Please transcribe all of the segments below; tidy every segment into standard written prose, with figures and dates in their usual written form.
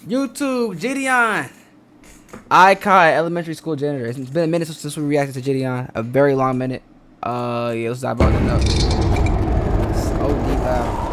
YouTube, JiDion. I caught elementary school janitor. It's been a minute since we reacted to JiDion. A very long minute. Yeah, let's dive on it up. So deep out.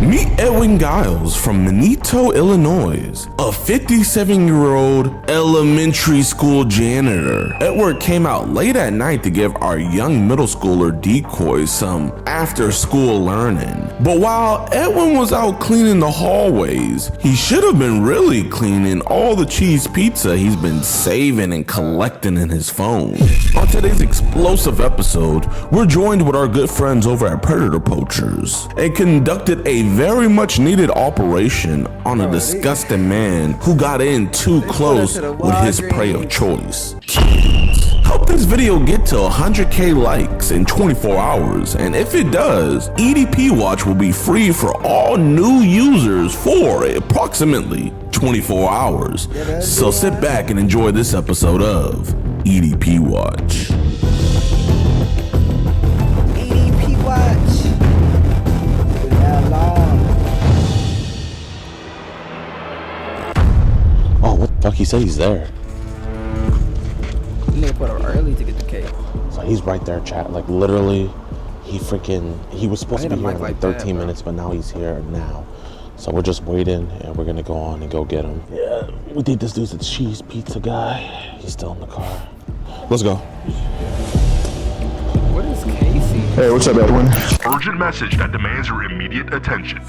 Meet Edwin Giles from Manito, Illinois, a 57-year-old elementary school janitor. Edward came out late at night to give our young middle schooler decoys some after-school learning. But while Edwin was out cleaning the hallways, he should have been really cleaning all the cheese pizza he's been saving and collecting in his phone. On today's explosive episode, we're joined with our good friends over at Predator Poachers and conducted a very much needed operation on a disgusting man who got in too close with his prey of choice. Help this video get to 100K likes in 24 hours, and if it does, EDP Watch will be free for all new users for approximately 24 hours. So sit back and enjoy this episode of EDP Watch. EDP Watch. Oh, what the fuck? He said he's there. Nigga put up early to get the cake. So he's right there, chat. Like literally, he was supposed to be here in like 13 that, minutes, but now he's here now. So we're just waiting, and we're gonna go on and go get him. Yeah, we think this dude's a cheese pizza guy. He's still in the car. Let's go. What is Casey? Hey, what's up, Edwin? Urgent message that demands your immediate attention.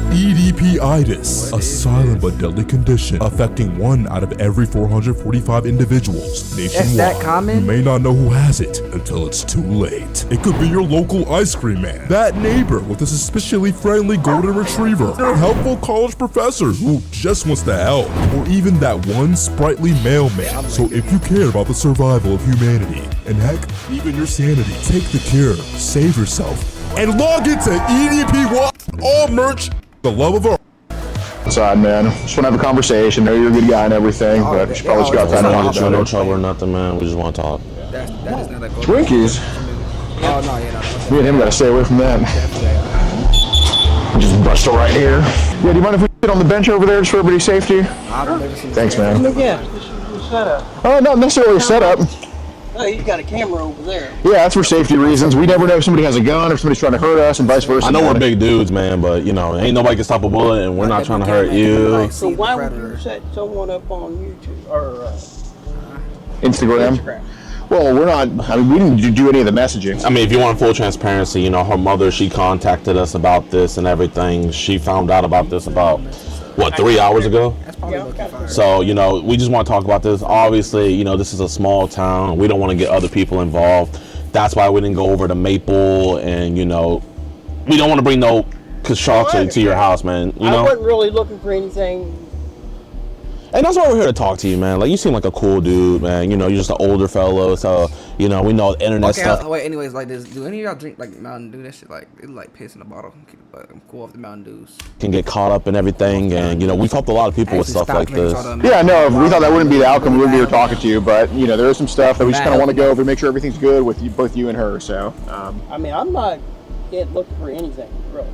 EDP-itis, a silent but deadly condition affecting 1 out of every 445 individuals nationwide. Is that common? You may not know who has it until it's too late. It could be your local ice cream man, that neighbor with a suspiciously friendly golden retriever, a helpful college professor who just wants to help, or even that one sprightly mailman. So if you care about the survival of humanity, and heck, even your sanity, take the cure, save yourself, and log into EDP Watch. All merch. The love of our. Aside, man. Just want to have a conversation. Know you're a good guy and everything, but you should probably just got time to Not talk about no it. trouble or nothing, man. We just want to talk. That is not a good Twinkies. Oh, no, yeah, no. Me and him gotta stay away from that. Just bust it right here. Yeah, do you mind if we sit on the bench over there just for everybody's safety? Thanks, man. Yeah, this is the setup. Oh, not necessarily a setup. Oh, you got a camera over there. Yeah, that's for safety reasons. We never know if somebody has a gun or if somebody's trying to hurt us and vice versa. I know we're big dudes, man, but you know, ain't nobody can stop a bullet, and we're not trying to hurt you. So why would you set someone up on YouTube or Instagram? Well, we're not. I mean, we didn't do any of the messaging. I mean, if you want full transparency, you know, her mother, she contacted us about this and everything. She found out about this about, what, 3 hours ago? So, you know, we just want to talk about this. Obviously, you know, this is a small town. We don't want to get other people involved. That's why we didn't go over to Maple, and, you know, we don't want to bring no construction to your house, man. You know? I wasn't really looking for anything. And that's why we're here to talk to you, man. Like, you seem like a cool dude, man. You know, you're just an older fellow, so, you know, we know internet stuff. Wait, anyways, like this, do any of y'all drink like Mountain Dew? That shit, like, it's like piss in a bottle. I'm cool off the Mountain Dews. Can get caught up in everything, and, you know, we've helped a lot of people with stuff like this. Yeah, no, we thought that wouldn't be the outcome. We wouldn't be here talking to you, but, you know, there is some stuff that we just kind of want to go over, make sure everything's good with you, both you and her, so. I mean, I'm not looking for anything, really.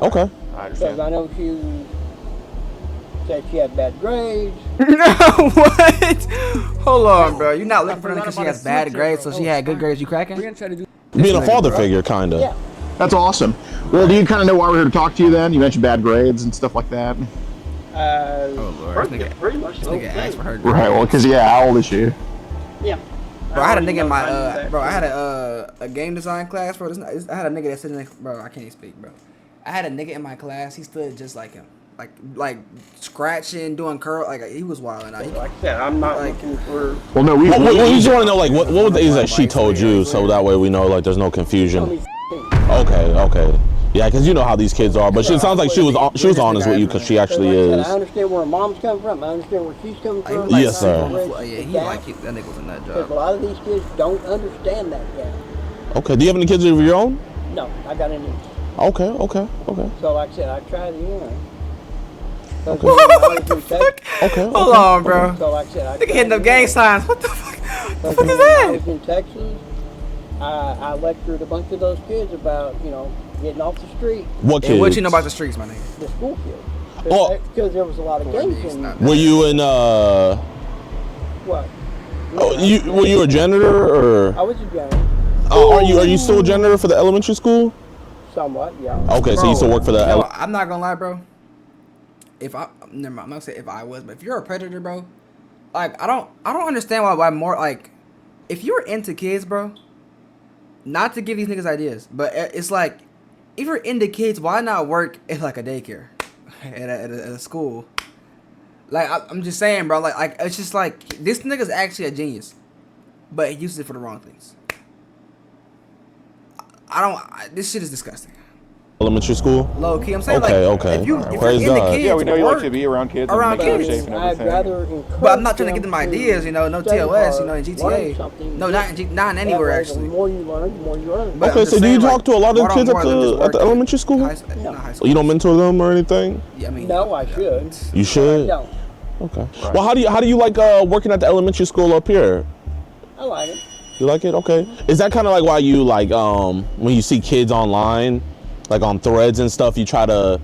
Okay. I Because understand. I know she said she had bad grades. What? Hold on, bro. You're not looking for her because she has bad grades, so she had good grades. You cracking? Being a father figure, kind of. Yeah. That's awesome. Well, do you kind of know why we're here to talk to you then? You mentioned bad grades and stuff like that. Oh, Lord. Pretty much the whole Nigga asked for thing. her. Right, well, because, yeah, how old is she? Yeah. Bro, I had a nigga in my, bro, I had a game design class, bro. I had a nigga that sitting there, bro, I can't even speak, bro. I had a nigga in my class, he stood just like him. Like scratching, doing curl, like he was wild. And Like I said, I'm not looking for. Well, no, we Well, we just want to know, like, what were the things that she told you, so that way we know, like, there's no confusion. Okay. Yeah, because you know how these kids are, but it sounds like she was honest with you, because she actually is. I understand where her mom's coming from. I understand where she's coming from. Yes, sir. Yeah, he like that nigga was a nut Because job. a lot of these kids don't understand that yet. Okay, do you have any kids of your own? No, I got any. Okay. So like I said, I tried to, you know. Okay. What the fuck? Okay. Hold on, bro. So like I said, I Nigga hitting them gang signs. What the fuck? What the fuck is I that? was in Texas. I lectured a bunch of those kids about, getting off the street. What kids? And what you know about the streets, my nigga? The school kids. Oh. Because there was a lot of gangs in there. Were you in What? were you a janitor or? I was a janitor. Are you still a janitor for the elementary school? Somewhat, yeah. Okay, so you still work for the. I'm not gonna lie, bro. Never mind, I'm not gonna say if I was, but if you're a predator, bro, like I don't understand why more like, if you're into kids, bro. Not to give these niggas ideas, but it's like, if you're into kids, why not work at like a daycare, at a school? Like I'm just saying, bro. Like it's just like this nigga's actually a genius, but he uses it for the wrong things. This shit is disgusting. Elementary school? Low key, I'm saying okay. If you're Praise into God. kids, Yeah, we know you work like to be around kids. around and kids. safe and I'd everything. rather encourage But I'm not trying to get them them ideas, no study TOS, hard, in learn GTA. something. No, not anywhere That way, actually. The more you learn, the more you earn. But Okay, I'm so just do you saying, talk to a lot of why don't kids more of them just at work the elementary school? Not high school. You don't mentor them or anything? Yeah, I mean, No, I should. You should. No, Okay. Well, how do you like working at the elementary school up here? I like it. You like it? Okay. Is that kind of like why you like when you see kids online, like on threads and stuff, you try to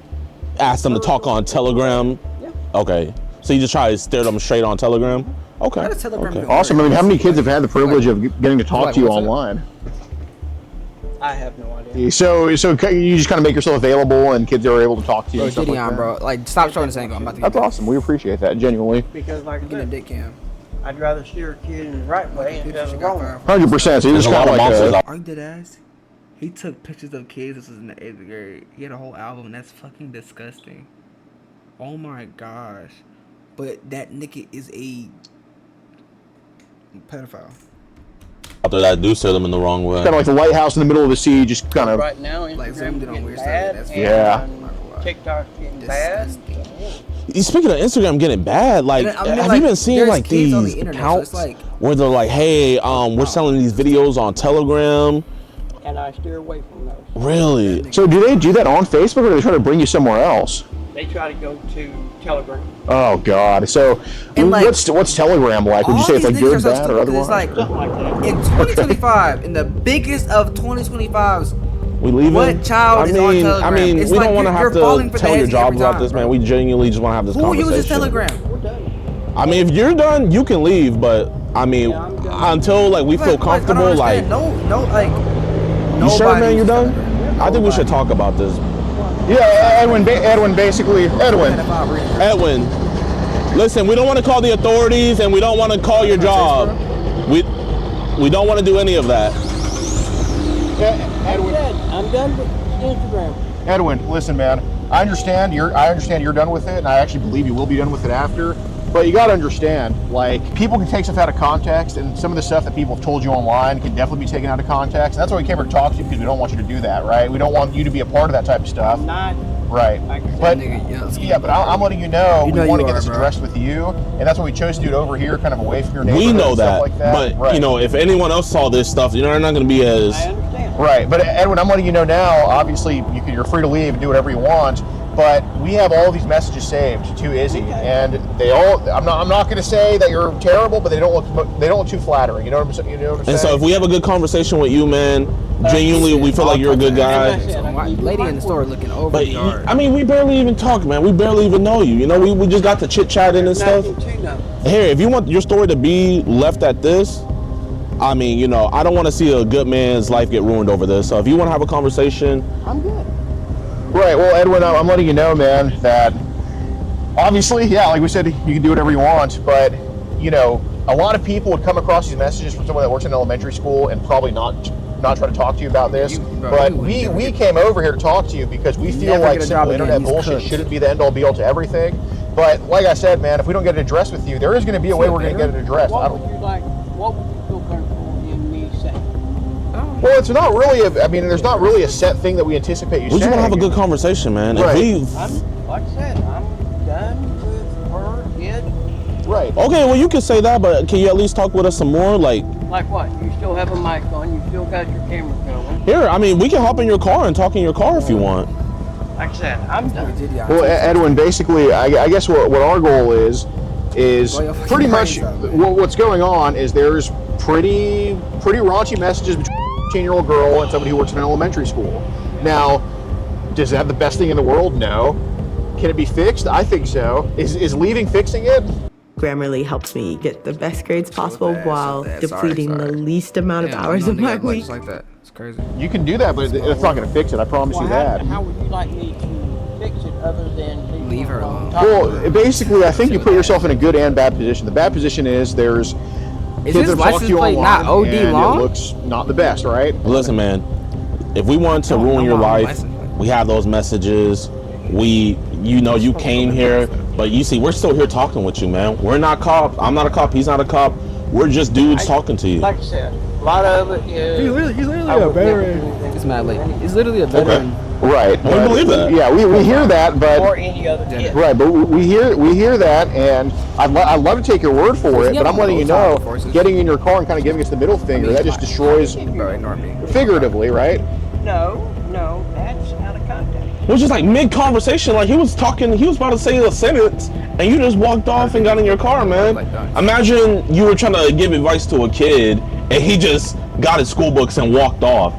ask them to talk on Telegram? Yeah. Okay. So you just try to stare them straight on Telegram? Okay. How does Telegram Okay. even Awesome. I mean, how many kids have had the privilege of getting to talk Like, to you what's that? online? I have no idea. So you just kind of make yourself available, and kids are able to talk to you. Bro, and stuff like JiDion, that? bro. Like, stop showing this angle. I'm about to That's get awesome. We appreciate that, genuinely. Because like I Get a said, dick cam. I'd rather steer a kid in the right way instead of the wrong way. 100%. So you're There's just a lot kind of of monsters like out Are you dead ass? He took pictures of kids. This was in the 8th grade. He had a whole album. And that's fucking disgusting. Oh my gosh. But that nigga is a pedophile. there that do steer them in the wrong way. kind of like the lighthouse in the middle of the sea, just kind of. Right now, Like, Instagram's zoomed in on getting weird stuff. bad. That's Yeah. And TikTok's getting bad. Disgusting. Speaking of Instagram getting bad, like, And I mean, have like, you been seeing there's like kids on these the internet, so accounts it's like- where they're like, hey, we're selling these videos on Telegram? And I steer away from those. Really? So do they do that on Facebook, or do they try to bring you somewhere else? They try to go to Telegram. Oh God! So And, like, what's Telegram like? Would you All say it's these like niggas good, are so bad, or stupid 'cause otherwise? it's like, Something like that. in 2025, in the biggest of 2025s, We leaving? What child is on Telegram? I mean, It's we like don't want to you're have falling to for tell the your heads job every about time, this, bro. man. We genuinely just want to have this who conversation. uses Telegram? We're done. I mean, if you're done, you can leave, but I mean, Yeah, I'm done. until like we feel Like, I don't comfortable, like, understand. no, like, you sure, nobody man, you're uses done? Telegram. I think we should talk about this. Yeah, Edwin. Basically, Edwin. Edwin, listen, we don't want to call the authorities and we don't want to call your job. We don't want to do any of that. Edwin. I'm done with Instagram. Edwin, listen, man. I understand you're done with it, and I actually believe you will be done with it after. But you got to understand, like, people can take stuff out of context, and some of the stuff that people have told you online can definitely be taken out of context. And that's why we came here to talk to you, because we don't want you to do that, right? We don't want you to be a part of that type of stuff. I'm not. Right. But yeah, but I'm letting you know, we want to get this addressed with you, and that's why we chose to do it over here, kind of away from your neighborhood. We know and that, stuff like that. but Right. you know, if anyone else saw this stuff, you know, they're not going to be as. I understand. Right, but Edwin, I'm letting you know now. Obviously, you're free to leave and do whatever you want. But we have all these messages saved to Izzy, and they all. I'm not going to say that you're terrible, but they don't look too flattering. You know what I'm saying? You know what I'm saying? And so, if we have a good conversation with you, man, genuinely, we feel like you're a good guy. Lady in the store looking over But the yard. I mean, we barely even talk, man. We barely even know you. You know, we just got to chit chatting and stuff. Nothing to know. Here, if you want your story to be left at this, I mean, you know, I don't want to see a good man's life get ruined over this. So if you want to have a conversation, I'm good. Right. Well, Edwin, I'm letting you know, man, that obviously, yeah, like we said, you can do whatever you want, but you know, a lot of people would come across these messages from someone that works in elementary school and probably not try to talk to you about this. But we came over here to talk to you because we feel like simple internet bullshit shouldn't be the end all be all to everything. But like I said, man, if we don't get it addressed with you, there is going to be a way we're going to get it addressed. What would you feel comfortable in me saying? Well, it's not really there's not really a set thing that we anticipate you we saying. just want to have a good conversation, man. Right. Like I said, I'm done with her, kid. Right. Okay, well, you can say that, but can you at least talk with us some more? Like what? You still have a mic on, you still got your camera going. here, I mean, we can hop in your car and talk in your car if you want. Like I said, I'm done. Well, Edwin, basically, I guess what our goal is pretty much what's going on is there's pretty raunchy messages between 15-year-old girl and somebody who works in an elementary school. Now, does it have the best thing in the world? No. Can it be fixed? I think so. Is leaving fixing it? Grammarly helps me get the best grades possible while depleting the least amount of hours of my week. Like that. It's crazy. You can do that, but it's not going to fix it. I promise you that. How would you like me to fix it other than leave her alone? Well, basically, I think you put yourself in a good and bad position. The bad position is there's Is kids this that talk to license you plate online, not OD and long? it looks not the best, right? Listen, man, if we wanted to ruin your life, we have those messages. You came here, but you see, we're still here talking with you, man. We're not cops. I'm not a cop. He's not a cop. We're just dudes talking to you. Like I said, a lot of it is... He's literally a veteran. It's mad late. He's literally a veteran. Right. We believe that. Yeah, we hear that, but... Or any other kid. Right, but we hear that, and I'd love to take your word for it, but I'm letting you know, getting in your car and kind of giving us the middle finger, that just destroys figuratively, right? No, that's out of context. It was just like mid-conversation, like he was about to say a sentence, and you just walked off and got in your car, man. Imagine you were trying to give advice to a kid, and he just got his school books and walked off.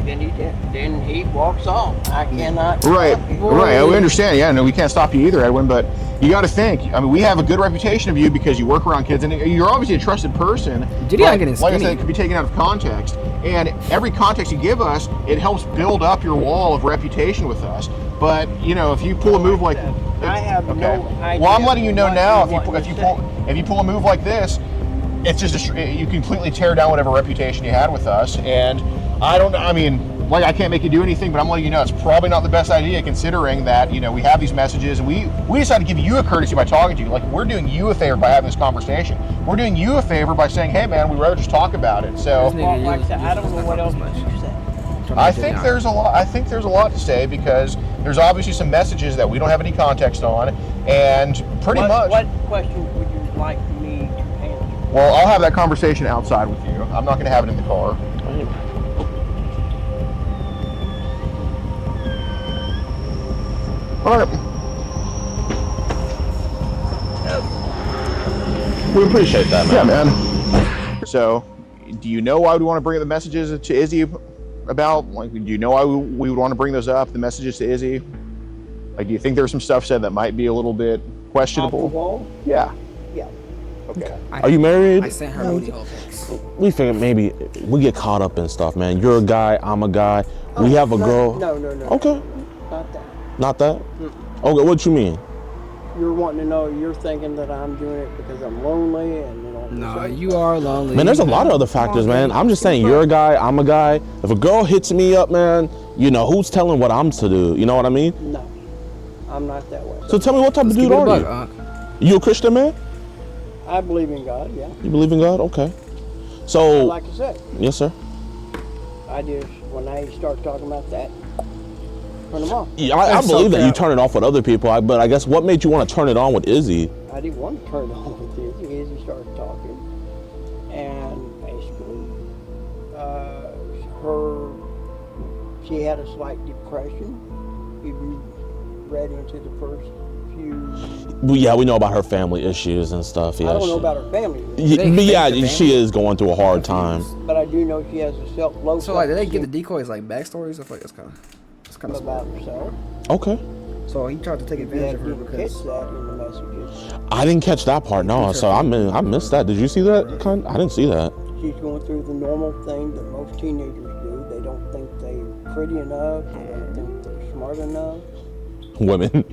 Then he walks off. I cannot. Right. We understand. Yeah, no, we can't stop you either, Edwin. But you got to think. I mean, we have a good reputation of you because you work around kids, and you're obviously a trusted person. JiDion like I said, it could be taken out of context. And every context you give us, it helps build up your wall of reputation with us. But if you pull a move like, I have no idea. Well, I'm letting you know now. If you pull a move like this, it's just you completely tear down whatever reputation you had with us. And I can't make you do anything, but I'm letting you know it's probably not the best idea considering that, we have these messages and we decided to give you a courtesy by talking to you. Like, we're doing you a favor by having this conversation. We're doing you a favor by saying, hey man, we'd rather just talk about it. So like I said, I don't know what else to say. I think there's a lot to say because there's obviously some messages that we don't have any context on, and pretty much. What question would you like me to answer? Well, I'll have that conversation outside with you. I'm not going to have it in the car. All right. We appreciate that, man. Yeah, man. So, do you know why we want to bring the messages to Izzy about? Like, do you know why we would want to bring those up, the messages to Izzy? Like, do you think there's some stuff said that might be a little bit questionable? Off the wall? Yeah. Yeah. Okay. Are you married? I sent her booty hole pics. We figured maybe we get caught up in stuff, man. You're a guy, I'm a guy. We have a girl. No. Okay. Not that. Not that? Okay, what you mean? You're wanting to know, you're thinking that I'm doing it because I'm lonely and No, you are lonely. Man, there's a lot of other factors, man. I'm just saying, you're a guy, I'm a guy. If a girl hits me up, man, who's telling what I'm to do? You know what I mean? No, I'm not that way. So tell me, what type of dude are you? You a Christian man? I believe in God, yeah. You believe in God? Okay. So, like I said. Yes, sir. I just, when I start talking about that, turn them off. Yeah, I believe that you turn it off with other people, but I guess what made you want to turn it on with Izzy? I didn't want to turn it on with Izzy. Izzy started talking, and basically, she had a slight depression. If you read into the first few... Yeah, we know about her family issues and stuff. Yeah, I don't know about her family. She is going through a hard time. But I do know she has a low. So, like, did they give the decoys, like, backstories? I feel like it's kind of about herself. Okay. So he tried to take advantage of her because... catch that in the messages. I didn't catch that part, no. So I missed that. Did you see that? I didn't see that. She's going through the normal thing that most teenagers do. They don't think they're pretty enough. They don't think they're smart enough. Women.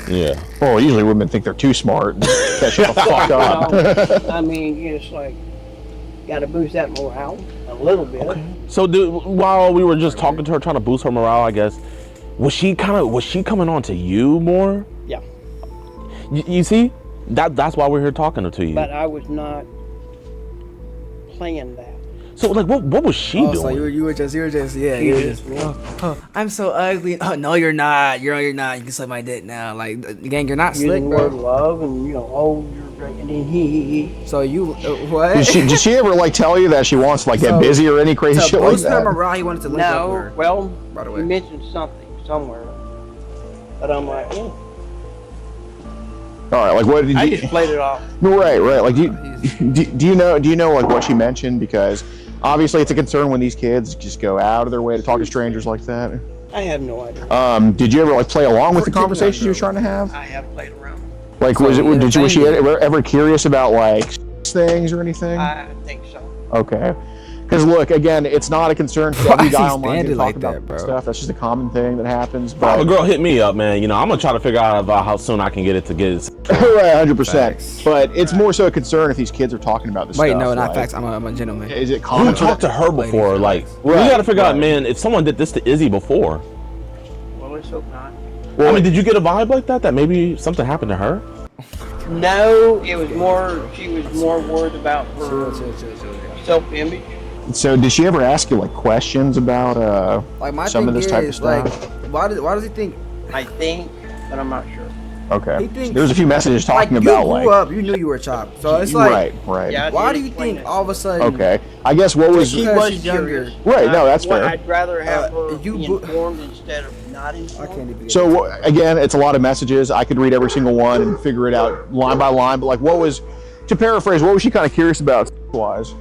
Yeah. Well, usually women think they're too smart. Catch the fuck up. I mean, it's like, got to boost that morale a little bit. Okay. So while we were just talking to her, trying to boost her morale, I guess, was she coming on to you more? Yeah. You see, that's why we're here talking to you. But I was not playing that. So like, what was she doing? So you were just I'm so ugly. Oh no, you're not. You're not. You can suck my dick now. Like, gang, you're not slick, bro. Word love and you're great. And then he. So you what? Did she ever like tell you that she wants to like get busy or any crazy shit like that? Morale, he wanted to link up with her. Well, right away. You mentioned something somewhere, but I'm like, yeah. All right, like what did I just played it off. Right. Like do you know like what she mentioned? Because Obviously, it's a concern when these kids just go out of their way to talk to strangers like that. I have no idea. Did you ever like play along with the conversations you were trying to have? I have played around. Like, was she ever curious about like things or anything? I think so. Okay. Because look, again, it's not a concern for every guy online to talk like about that, bro? stuff. That's just a common thing that happens. But a girl hit me up, man. You know, I'm gonna try to figure out about how soon I can get it to get it. Right, 100%. But it's more so a concern if these kids are talking about this stuff. Wait, no, not like, facts. I'm a gentleman. Is it common? Who talked to her before? Like, we gotta figure out, man, if someone did this to Izzy before. Well, let's hope not. Well, I mean, did you get a vibe like that? That maybe something happened to her? No, it was more. She was more worried about her self-image. So, did she ever ask you like questions about like my some of this type of stuff? Like, why does he think? I think, but I'm not sure. Okay. Thinks, there's a few messages talking like, about you grew up, you knew you were chopped. So it's like, right. Yeah, why do you think all of a sudden? Okay. I guess what was She was younger. Right. No, that's fair. I'd rather have her be informed instead of not informed. I can't even. So again, it's a lot of messages. I could read every single one and figure it out line by line. But like, what was, to paraphrase, what was she kind of curious about, wise?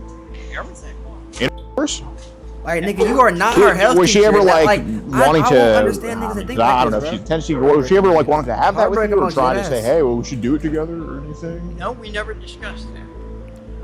Everything. Intercourse? Like, nigga, you are not her health Was she teacher. ever like wanting I to? won't understand niggas that think I like don't know. this, She bro. potentially. Was she ever like wanting to have that with you, or Heartbreak trying to amongst say, hey, well, we should do it together or anything? No, we never discussed that.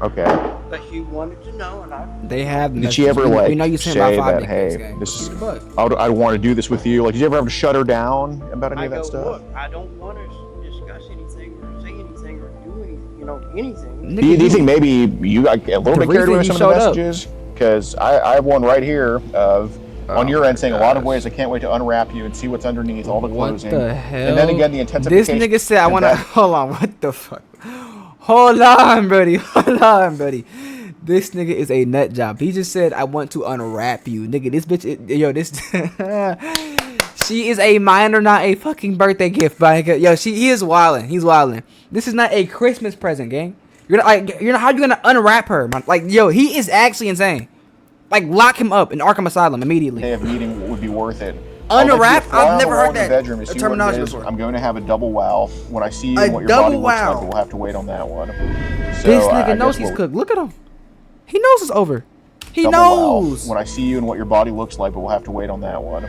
Okay. But she wanted to know, and I. They have. Did she ever like we know you sent say about 5 that, dick pics, hey, gang. this is, Keep it a buck. I want to do this with you? Like, did you ever have to shut her down about any I of that go, stuff? look, I don't want to discuss anything or say anything or do anything. Do you think maybe you got a little bit carried away with some of the messages? Because I have one right here of on your end saying a lot of ways I can't wait to unwrap you and see what's underneath all the closing. What the hell? And then again, the intensification. This nigga said, I want to. Hold on. What the fuck? Hold on, buddy. This nigga is a nut job. He just said, I want to unwrap you. Nigga, this bitch. She is a minor, not a fucking birthday gift. But yo, he is wildin'. He's wildin'. This is not a Christmas present, gang. You're not. How you gonna unwrap her, man? Like, yo, he is actually insane. Like, lock him up in Arkham Asylum immediately. Day of meeting would be worth it. Unwrap? I've never heard that terminology before. I'm going to have a double wow when I see you and what your body looks like. We'll have to wait on that one. So, this nigga knows he's cooked. Look at him. He knows it's over. He knows. When I see you and what your body looks like, but we'll have to wait on that one.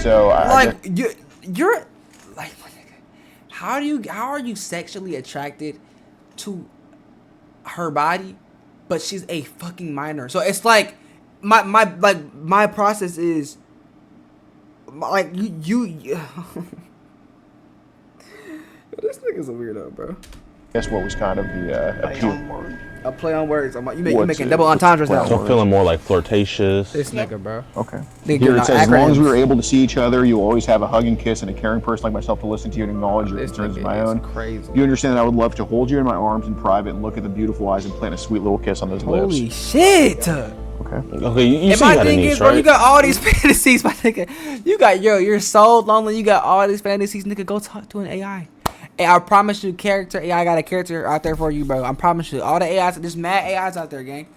So you're like, how are you sexually attracted to her body, but she's a fucking minor? So it's like my process is like you this nigga's a weirdo, bro. Guess what was kind of the appeal? A play on words. You're making double entendres now. So I'm feeling more like flirtatious. This nigga, bro. Okay. Here it says, as long as we were able to see each other, you will always have a hug and kiss and a caring person like myself to listen to you and acknowledge your concerns as my own. Crazy. You understand that I would love to hold you in my arms in private and look at the beautiful eyes and plant a sweet little kiss on those lips. Holy shit. Okay, you see my how thing niece, is, bro, right? you got all these fantasies, my nigga. You got, you're so lonely. You got all these fantasies, nigga. Go talk to an AI. And I promise you, AI got a character out there for you, bro. I promise you. All the AIs, there's mad AIs out there, gang.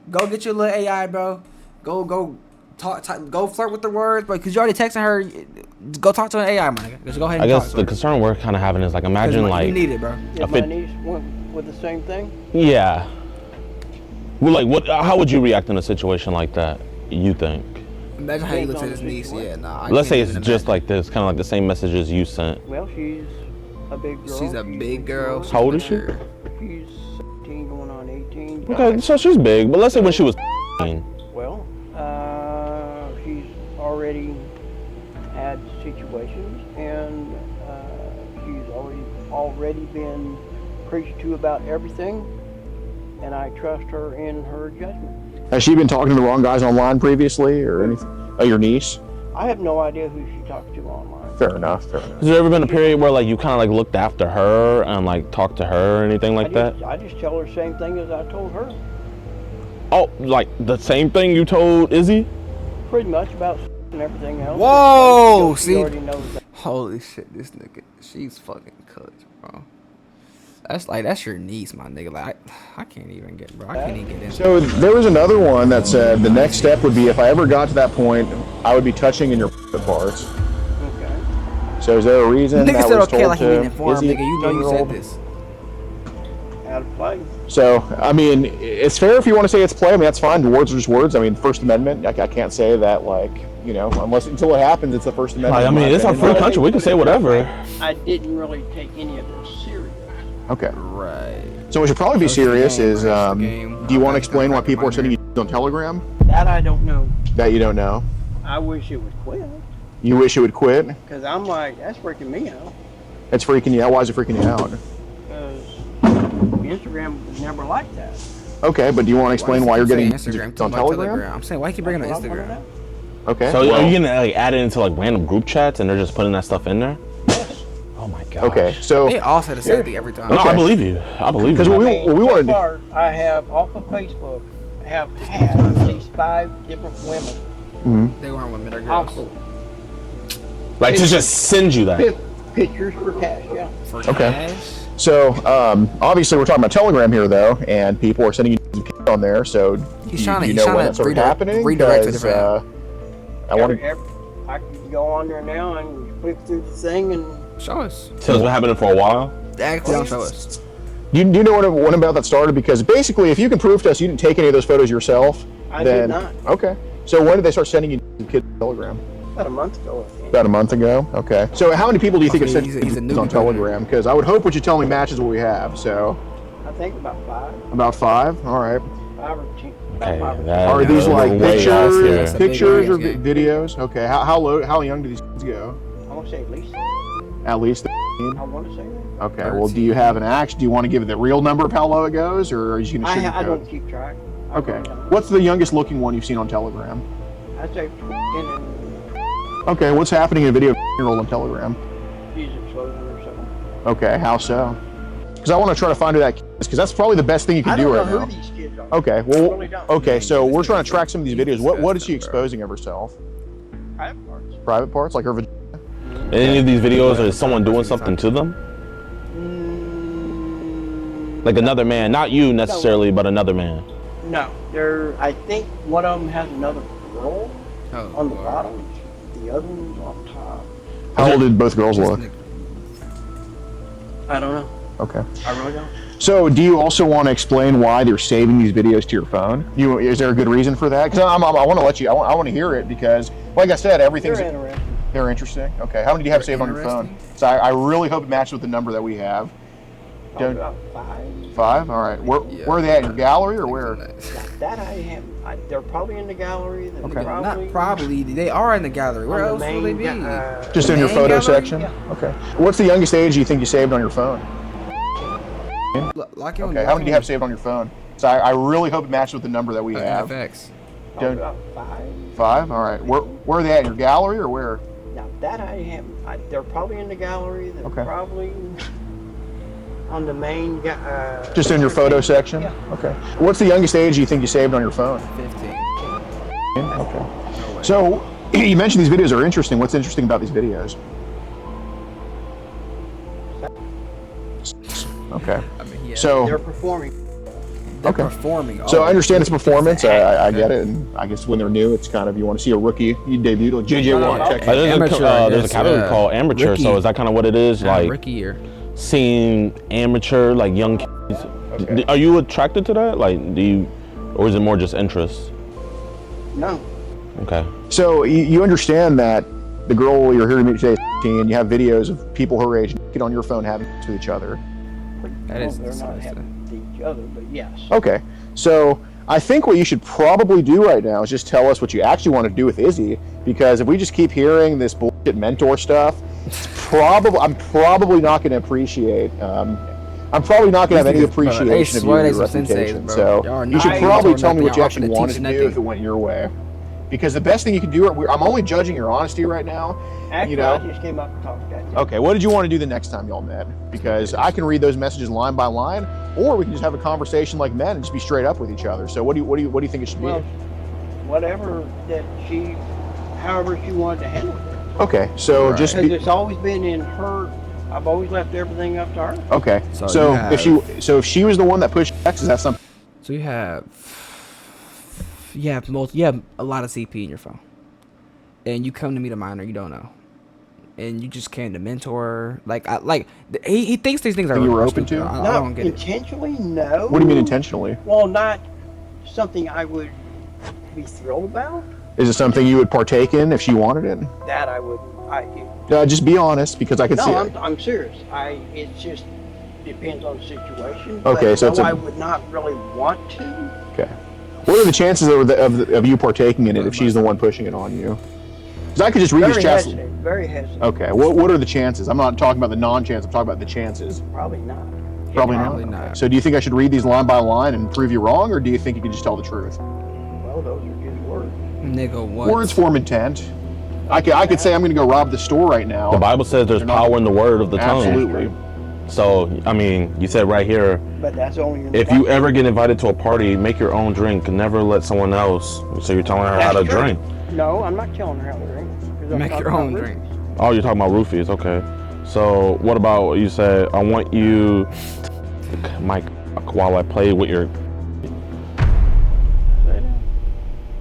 Go get your little AI, bro. Go talk go flirt with the words, bro. Because you already texting her. Go talk to an AI, my nigga. Just go ahead and I guess the concern we're kind of having is like, imagine like. You need it, bro. If my niece went with the same thing? Yeah. Well, like, how would you react in a situation like that, you think? Imagine how he looks at his niece. Yeah, nah. Let's say it's just like this, kind of like the same messages you sent. Well, she's a big girl. She's a big girl. How old is she? She's 17 going on 18. Okay, so she's big, but let's say when she was Well, she's already had situations, and she's already been preached to about everything, and I trust her in her judgment. Has she been talking to the wrong guys online previously or anything? Oh, your niece? I have no idea who she talked to online. Fair enough. Has there ever been a period where like you kind of like looked after her and like talked to her or anything like that? I just tell her the same thing as I told her. Oh, like the same thing you told Izzy? Pretty much about and everything else. Whoa! She already knows that. Holy shit, this nigga, she's fucking cooked, bro. That's your niece, my nigga. Like, I can't even get, bro. I can't even get in. So there was another one that said the next step would be if I ever got to that point, I would be touching in your parts. Okay. So is there a reason Nigga that said was okay, told like he to didn't inform, Izzy nigga. You know you said 18-year-old? this. how to play. So, I mean, it's fair if you want to say it's play. I mean, that's fine. Words are just words. I mean, First Amendment, I can't say that, like, you know, until it happens, it's the First Amendment. I mean, it's a free country. We can say whatever. I didn't really take any of it serious. Okay. Right. So what should probably be serious is, do you want to explain why people are sending you on Telegram? That I don't know. That you don't know? I wish it would quit. You wish it would quit? Because I'm like, that's freaking me out. It's freaking you out? Why is it freaking you out? Because Instagram was never like that. Okay, but do you want to explain why you're getting Instagram on Telegram? I'm saying, why you keep bringing on Instagram? Okay. So are you gonna like add it into like random group chats and they're just putting that stuff in there? Yes. Oh my god. Okay, so They all say the same thing every time. No, I believe you. I believe you. because what we wanted to I have off of Facebook, I have had at least 5 different women. They weren't women, they're girls. Also, like to just send you that. pictures for cash, yeah. For Okay. cash? So, obviously we're talking about Telegram here, though, and people are sending you on there. So, He's do trying you to know when that's sort of happening? redirect to Because, different. I want to. I can go on there now and click through the thing and Show us. So it's been happening for a while. Actually, don't show us. Do you know when about that started? Because basically, if you can prove to us you didn't take any of those photos yourself, I then did not. okay. So when did they start sending you kids on Telegram? About a month ago. I think. About a month ago. Okay. So how many people do you think have sent He's a you new on Telegram? Because I would hope what you tell me matches what we have. So I think about 5. about 5. All right. 5 or 10. Okay, About 5 or 10. that- Are these like way off here. pictures or game. videos? Okay. How young do these kids go? I want to say at least. At least. I want to say that. Okay. Well, do you have an action? Do you want to give it the real number of how low it goes, or are you going to sugarcoat? I don't keep track. I Okay. really don't. What's the youngest looking one you've seen on Telegram? I say 10 and Okay. What's happening in a video of a 10-year-old on Telegram? she's exploding or something. Okay. How so? Because I want to try to find who that kid is, because that's probably the best thing you I can do don't know right who now. these kids are. Okay. I Well. really don't. Okay. So we're trying to track some of these videos. What is she exposing of herself? Private parts. Private parts, like her vagina? Any of these videos is someone doing something to them? Like another man, not you necessarily, but another man. No, I think one of them has another girl on the bottom. The other one's on top. How old did both girls look? I don't know. Okay. I really don't. So, do you also want to explain why they're saving these videos to your phone? Is there a good reason for that? Because I want to let you. I want to hear it because, like I said, everything's. They're interesting. They're interesting. Okay. How many do you have saved on your phone? So I really hope it matches with the number that we have. Probably about 5. 5. All right. Where are they at? In your gallery or where? That I have. They're probably in the gallery. They're Okay. probably, Not probably. They are in the gallery. Where on the else will they be? Just in your main photo gallery? section. Yeah. Okay. What's the youngest age you think you saved on your phone? Lock it on Okay. How many do you have saved on your phone? So I really hope it matches with the number that we have. FX. Probably about 5. 5. All right. Where are they at? In your gallery or where? Now that I have. They're probably in the gallery. They're Okay. probably on the main. Just in your photo section? Yeah. Okay. What's the youngest age you think you saved on your phone? 15. Okay. So, you mentioned these videos are interesting. What's interesting about these videos? Okay. I mean, yeah. So, They're performing. They're okay. performing. So I Oh, understand it's performance. I Okay. get it. And I guess when they're new, it's kind of, you want to see a rookie. You debuted like JJ1. Check it out. There's Amateur, there's a yes, category yeah. called amateur, Rookie. so is that kind of what it is? Like rookie year. seeing amateur, like young kids. Okay. Are you attracted to that? Like, or is it more just interest? No. Okay. So you understand that the girl you're here to meet today is 15, you have videos of people her age get on your phone having sex with each other. That is They're not disgusting. having each other, but yes. Okay. So I think what you should probably do right now is just tell us what you actually want to do with Izzy, because if we just keep hearing this bullshit mentor stuff, I'm probably not going to appreciate. I'm probably not going to have any appreciation of your reputation. So you should probably tell me what you actually want to do if it went your way. Because the best thing you can do, I'm only judging your honesty right now. Actually, I just came up and talked to you. Okay, what did you want to do the next time y'all met? Because I can read those messages line by line, or we can just have a conversation like men and just be straight up with each other. So what do you think it should be? Well, whatever however she wanted to handle it. Okay, so Right. just Because be, it's always been in her. I've always left everything up to her. okay. So So you if she was the one that pushed X, is that something? So you have a lot of CP in your phone, and you come to meet a minor you don't know. and you just came to mentor. Like, he thinks these things are. You were open to? I Not don't get intentionally, no. What do you mean intentionally? Well, not something I would be thrilled about. Is it something you would partake in if she wanted it? That I wouldn't. Just be honest, because I can see it. No, I'm serious. It just depends on the situation. Okay, but so I would not really want to. Okay. What are the chances of you partaking in it if she's the one pushing it on you? Because I could just read these chats. Very hesitant. Okay. What are the chances? I'm not talking about the non-chance. I'm talking about the chances. Probably not. Probably not. Okay. So do you think I should read these line by line and prove you wrong, or do you think you can just tell the truth? Well, those are just words. Nigga, what? Words form intent. I could say I'm going to go rob the store right now. The Bible says there's power in the word of the tongue. Absolutely. So, I mean, you said right here, but that's only if you ever get invited to a party, make your own drink. Never let someone else. So you're telling her how to drink. No, I'm not telling her how to drink. Make your own drink. Oh, you're talking about roofies. Okay. So what about what you said? I want you to my while I play with your...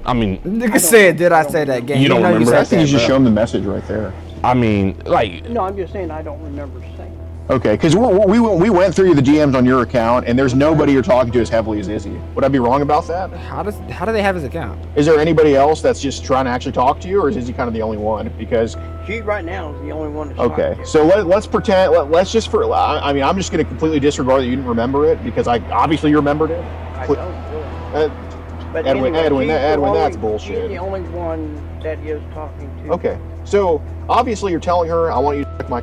I mean... Nigga said, did I say that game? You don't remember? I think you just show him the message right there. I mean, like... No, I'm just saying I don't remember saying. Okay, because we went through the DMs on your account, and there's nobody you're talking to as heavily as Izzy. Would I be wrong about that? How do they have his account? Is there anybody else that's just trying to actually talk to you, or is Izzy kind of the only one? Because she right now is the only one that's okay, so let's pretend. Let's just I mean, I'm just going to completely disregard that you didn't remember it because obviously you remembered it. I don't really. But Edwin, that's bullshit. She's the only one that is talking to. Okay, so obviously you're telling her, I want you to suck my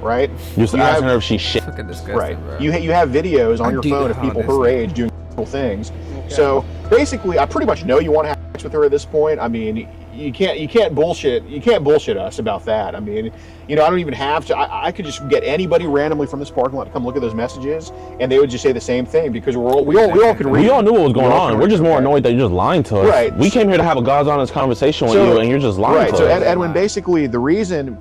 right? Just asking her if she's shit. Fucking disgusting, right. Bro. You have videos on your phone of people her age doing things. Okay. So basically, I pretty much know you want to have sex with her at this point. I mean, you can't bullshit us about that. I mean, I don't even have to. I could just get anybody randomly from this parking lot to come look at those messages, and they would just say the same thing because we all could read. We all knew what was going on. We're just more annoyed that you're just lying to us. Right. We came here to have a God's honest conversation with you, and you're just lying to us. Right. So Edwin, basically, the reason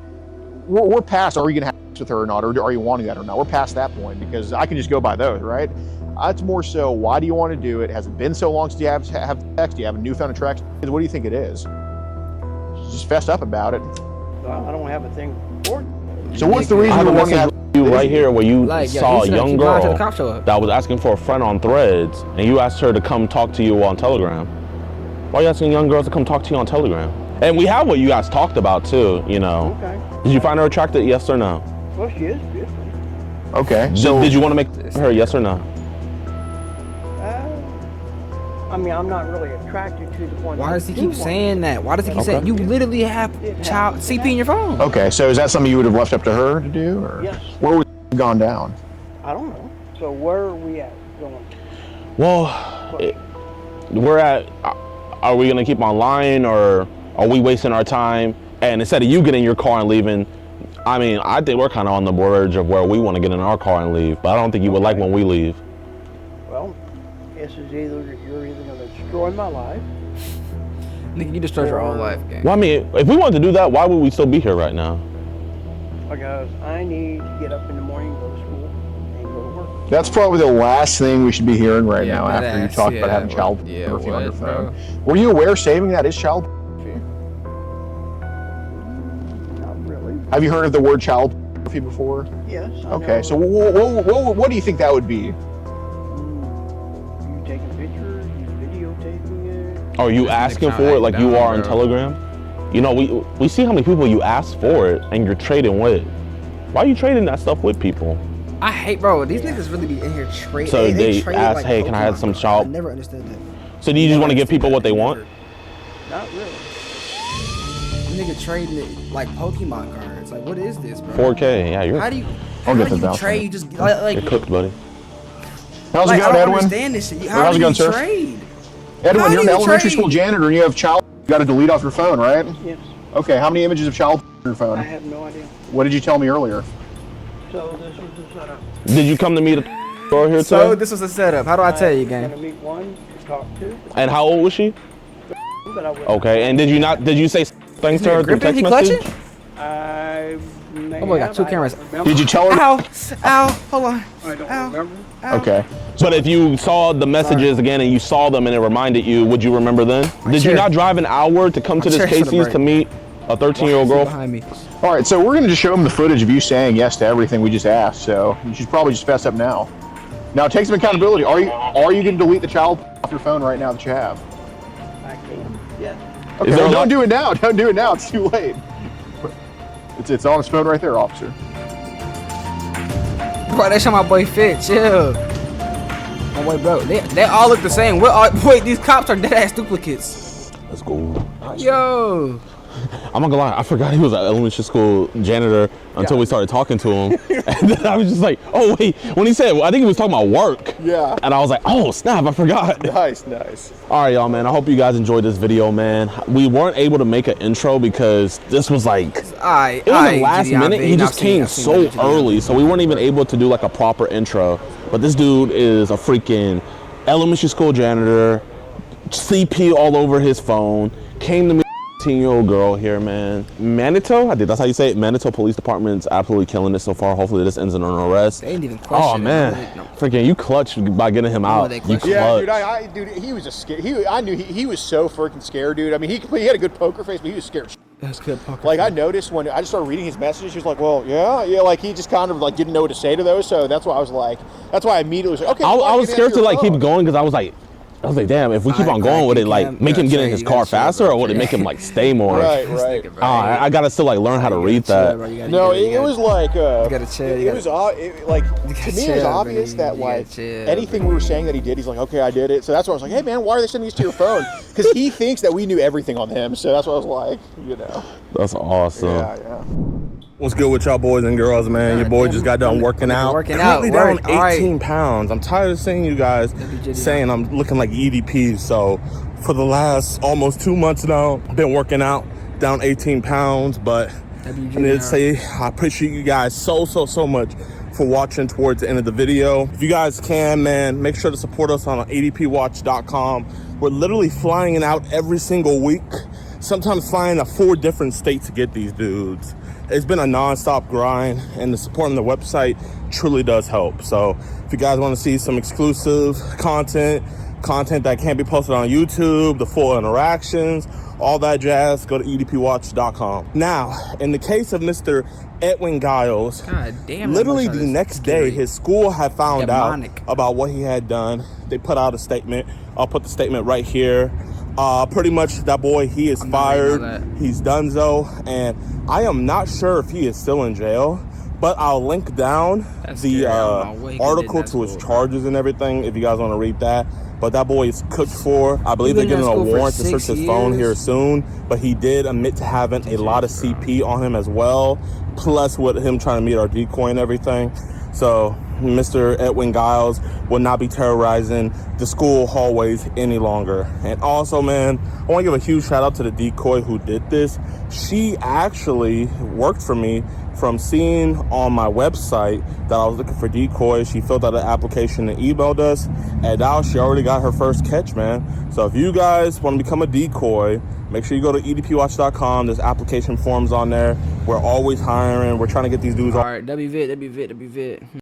we're past, are you going to have sex with her or not, or are you wanting that or not? We're past that point because I can just go by those, right? It's more so, why do you want to do it? Has it been so long since you have sex? Do you have a newfound attraction? What do you think it is? Just fessed up about it. Well, I don't have a thing for it. So what's the reason you want to have you right here where you saw a young girl that was asking for a friend on Threads, and you asked her to come talk to you on Telegram? Why are you asking young girls to come talk to you on Telegram? And we have what you guys talked about too, Okay. Did you find her attractive, yes or no? Well, she is beautiful. Okay. So did you want to make her yes or no? I mean, I'm not really attracted to the one. Why does he keep saying that? Why does he keep saying you literally have child CP in your phone? Okay, so is that something you would have left up to her to do, or yes. Where would it gone down? I don't know. So where are we at going? Well, we're at. Are we gonna keep on lying, or are we wasting our time? And instead of you getting in your car and leaving, I mean, I think we're kind of on the verge of where we want to get in our car and leave. But I don't think you would like when we leave. Well, this is you're either going to destroy my life. Nigga, you destroyed your own life, gang. Well, I mean, if we wanted to do that, why would we still be here right now? Because I need to get up in the morning, go to school, and go to work. That's probably the last thing we should be hearing right now after you talk about having child pornography on your phone. Bro. Were you aware saving that is child pornography? Not really. Have you heard of the word child pornography before? Yes. Okay, so what do you think that would be? You taking pictures, you videotaping it. Are you asking for it like you are on Telegram? You know, we see how many people you ask for it and you're trading with. Why are you trading that stuff with people? I hate, bro, these niggas really be in here trading. So they trade ask, like hey, can I have some child? I never understood that. So do you just want to give people what they want? Not really. Nigga trading it like Pokemon cards. Like, what is this, bro? 4K, yeah, you're. How do you trade? You just like you're cooked, buddy. How's it going, Edwin? I don't understand this shit. How do you trade? Edwin, you're an elementary school janitor and you have child. You got to delete off your phone, right? Yes. Okay, how many images of child on your phone? I have no idea. What did you tell me earlier? So this was the setup. Did you come to meet a store here today? So this was a setup. How do I tell you, gang? I'm gonna meet one to talk to. And how old was she? But I okay, and did you say things to her through text message? Oh boy, got two cameras. Did you tell her? Ow, hold on. I don't remember. Ow. Okay. But if you saw the messages again and you saw them and it reminded you, would you remember then? Did you not drive an hour to come to this Casey's to meet A 13-year-old girl behind me. All right, so we're going to just show him the footage of you saying yes to everything we just asked. So you should probably just fess up now. Now take some accountability. Are you going to delete the child off your phone right now that you have? I can. Yeah. Okay, well, don't do it now. Don't do it now. It's too late. It's on his phone right there, officer. Bro, that's how my boy fit. Chill. My boy, bro. They all look the same. Wait, these cops are dead ass duplicates. Let's go. Yo. I'm not gonna lie, I forgot he was an elementary school janitor until we started talking to him. And then I was just like, oh wait, when he said, I think he was talking about work. Yeah. And I was like, oh snap, I forgot. Nice. All right, y'all, man, I hope you guys enjoyed this video, man. We weren't able to make an intro because this was like, it was the last minute. He just came so early, so we weren't even able to do like a proper intro. But this dude is a freaking elementary school janitor, CP all over his phone, came to me. 18-year-old girl here, man. Manitou? That's how you say it. Manitou Police Department's absolutely killing it so far. Hopefully this ends in an arrest. They ain't even question. Oh man, freaking you clutched by getting him out. You clutched. Yeah, dude, he was just scared. I knew he was so freaking scared, dude. I mean, he had a good poker face, but he was scared. That's good poker. Like I noticed when I just started reading his messages, he was like, "Well, yeah," like he just kind of like didn't know what to say to those. So that's why I immediately was like, "Okay." I was scared to like keep going because I was like, damn, if we keep on going with it, like, make him get in his car faster, or would it make him, like, stay more? Right. I gotta still, like, learn how to read that. No, it was like, you gotta chill. It was, like, to me, it was obvious that, like, anything we were saying that he did, he's like, okay, I did it. So that's why I was like, hey, man, why are they sending these to your phone? Because he thinks that we knew everything on him. So that's what I was like, you know. That's awesome. Yeah. What's good with y'all boys and girls, man? Your boy just got done working out. Currently down 18 pounds. I'm tired of seeing you guys saying I'm looking like EDP. So for the last almost 2 months now, I've been working out, down 18 pounds. But I need to say I appreciate you guys so much for watching towards the end of the video. If you guys can, man, make sure to support us on adpwatch.com. We're literally flying it out every single week, sometimes flying to 4 different states to get these dudes. It's been a non-stop grind, and the support on the website truly does help. So if you guys want to see some exclusive content that can't be posted on YouTube, the full interactions, all that jazz, go to edpwatch.com. Now, in the case of Mr. Edwin Giles, literally the next day, his school had found out about what he had done. They put out a statement. I'll put the statement right here. Pretty much that boy, he is fired. He's donezo, and I am not sure if he is still in jail, but I'll link down the article to his charges and everything if you guys want to read that. But that boy is cooked for. I believe they're getting a warrant to search his phone here soon, but he did admit to having a lot of CP on him as well, plus with him trying to meet our decoy and everything. So Mr. Edwin Giles will not be terrorizing the school hallways any longer. And also, man, I want to give a huge shout out to the decoy who did this. She actually worked for me from seeing on my website that I was looking for decoys. She filled out an application and emailed us, and now she already got her first catch, man. So if you guys want to become a decoy, make sure you go to edpwatch.com. There's application forms on there. We're always hiring. We're trying to get these dudes. All right, WVIT.